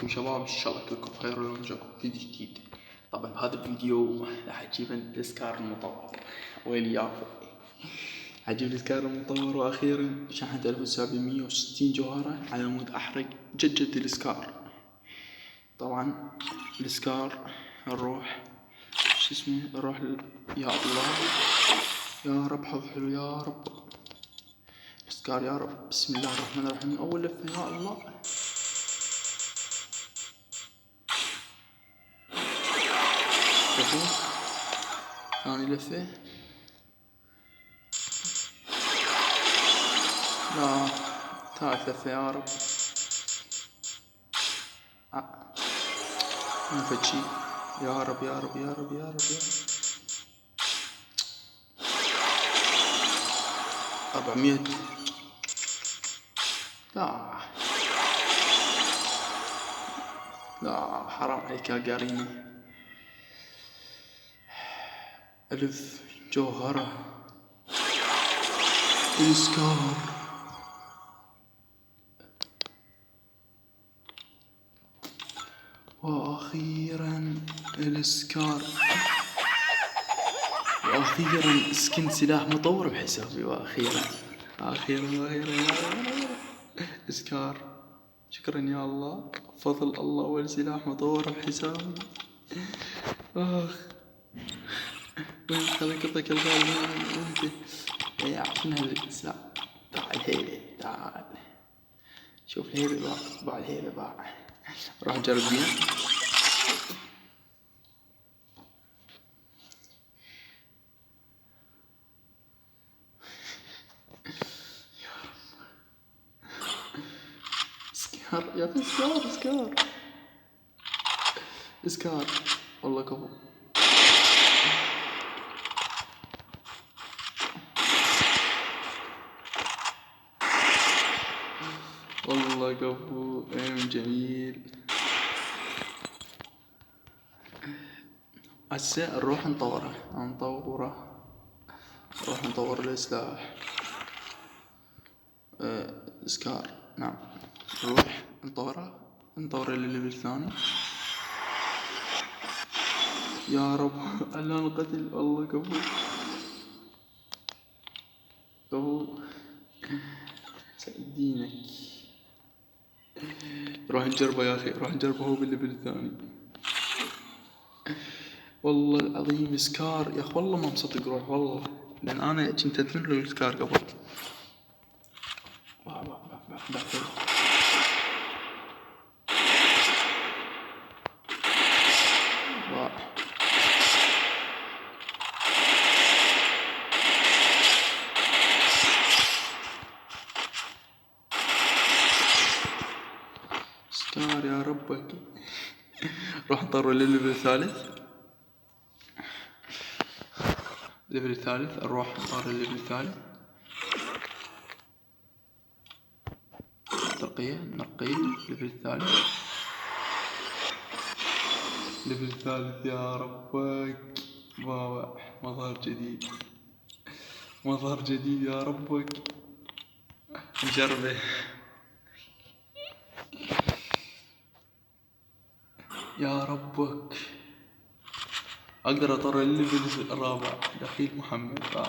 ازيكم شباب؟ ان شاء الله كلكم بخير. واليوم جاكم فيديو جديد. طبعا بهذا الفيديو راح اجيب السكار المطور واليافا. اجيب السكار المطور، واخيرا شحنت 1760 جوهرة على مود احرق جد السكار. طبعا السكار نروح شو اسمه نروح يا الله يا رب حظ حلو يا رب. السكار يا رب، بسم الله الرحمن الرحيم. اول لفة يا الله، شوفوا ثاني لفة، لا ثالث لفة يا رب. ما فد شي، يا رب يا رب يا رب يا رب يا رب. 400، لا حرام عليك يا قاريني. 1000 جوهرة السكار. واخيرا السكار، واخيرا سكن سلاح مطور بحسابي. واخيرا سكار، شكرا يا الله، فضل الله والسلاح مطور بحسابي. اخ وين خلقتك الغالي؟ انت يا عشان هالسلاح. تعال هيبة، تعال شوف الهيبة باع الهيبة باع. روح نجرب بيها. سكار يا اخي، سكار والله كفو. والله كفو جميل. هسه نروح نروح نطور السلاح. سكار، نعم نروح نطوره للليفل الثاني. يا رب اعلان القتل، والله كفو سعد دينك. روح نجربه يا اخي، روح نجربه هو بالليفل الثاني. والله العظيم سكار يا اخي، والله ما مصدق روح والله، لان انا كنت ادمن له السكار قبل. سكار يا ربك. روح نطور للليفل الثالث. الليفل الثالث نروح نطور الليفل الثالث. نرقيه الليفل الثالث. الليفل الثالث يا ربك. مظهر جديد يا ربك. نجربه. يا ربك اقدر اطر الليفل الرابع. دخيل محمد باع.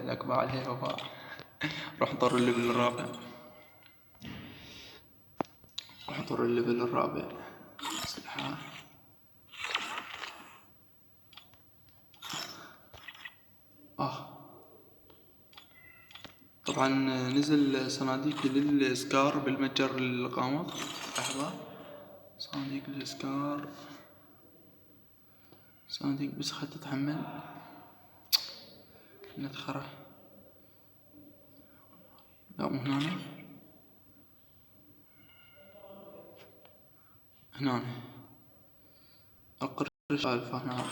لك باع الهيبة باع. روح نطر الليفل الرابع. اسلحة. طبعا نزل صناديق للسكار بالمتجر القامض. لحظة، صناديق للسكار، صناديق بس خلت تتحمل. نتخره، لا مو هنا القرش الفا هنا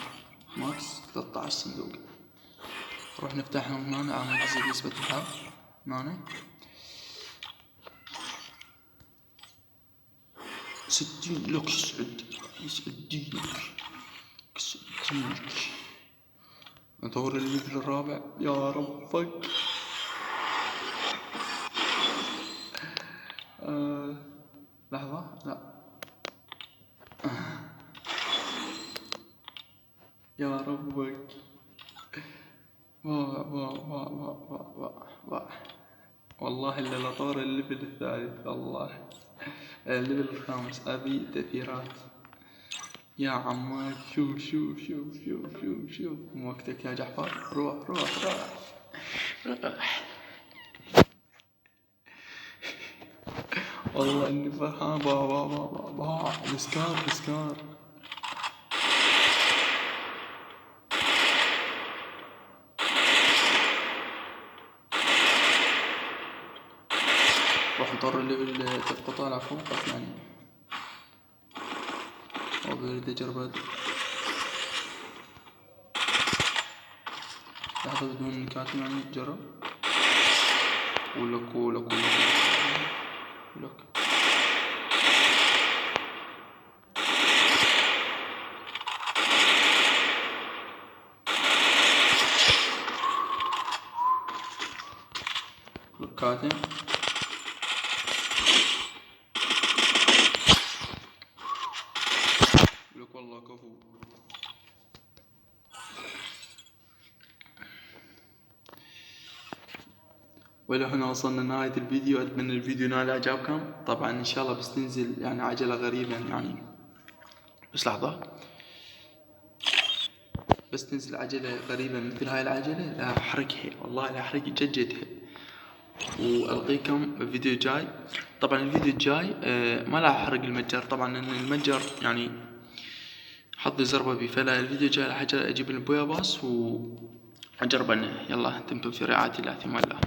ماكس 13 صندوق. نروح نفتحهم هنا على نزل نسبة الحظ هنا 60. لك يسعد دينك. نطور الليفل الرابع يا ربك. لحظة لا يا ربك. والله إلا لطور الليفل الثالث، والله الليفل الخامس. أبي تأثيرات يا عماد. شوف وقتك يا جعفر. روح. والله إني فرحان. السكار. راح نطور الليفل، تبقى طالع فوق يعني. وبريد أجرب لحظة بدون كاتب يعني. جرب ولك كاتب. لك والله كفو. ولو هنا وصلنا لنهاية الفيديو. أتمنى الفيديو نال إعجابكم. طبعا إن شاء الله بس تنزل يعني عجلة غريبة يعني. بس لحظة، بس تنزل عجلة غريبة مثل هاي العجلة لا أحرقها، والله لا أحرق جدها. وألقيكم فيديو جاي. طبعا الفيديو الجاي ما لا أحرق المتجر طبعا، لأن المتجر يعني حظي زربة بي. فلا الفيديو الجاي راح أجيب البويا باص وأجرب أنه. يلا دمتم في رعاية الله، ثم الله.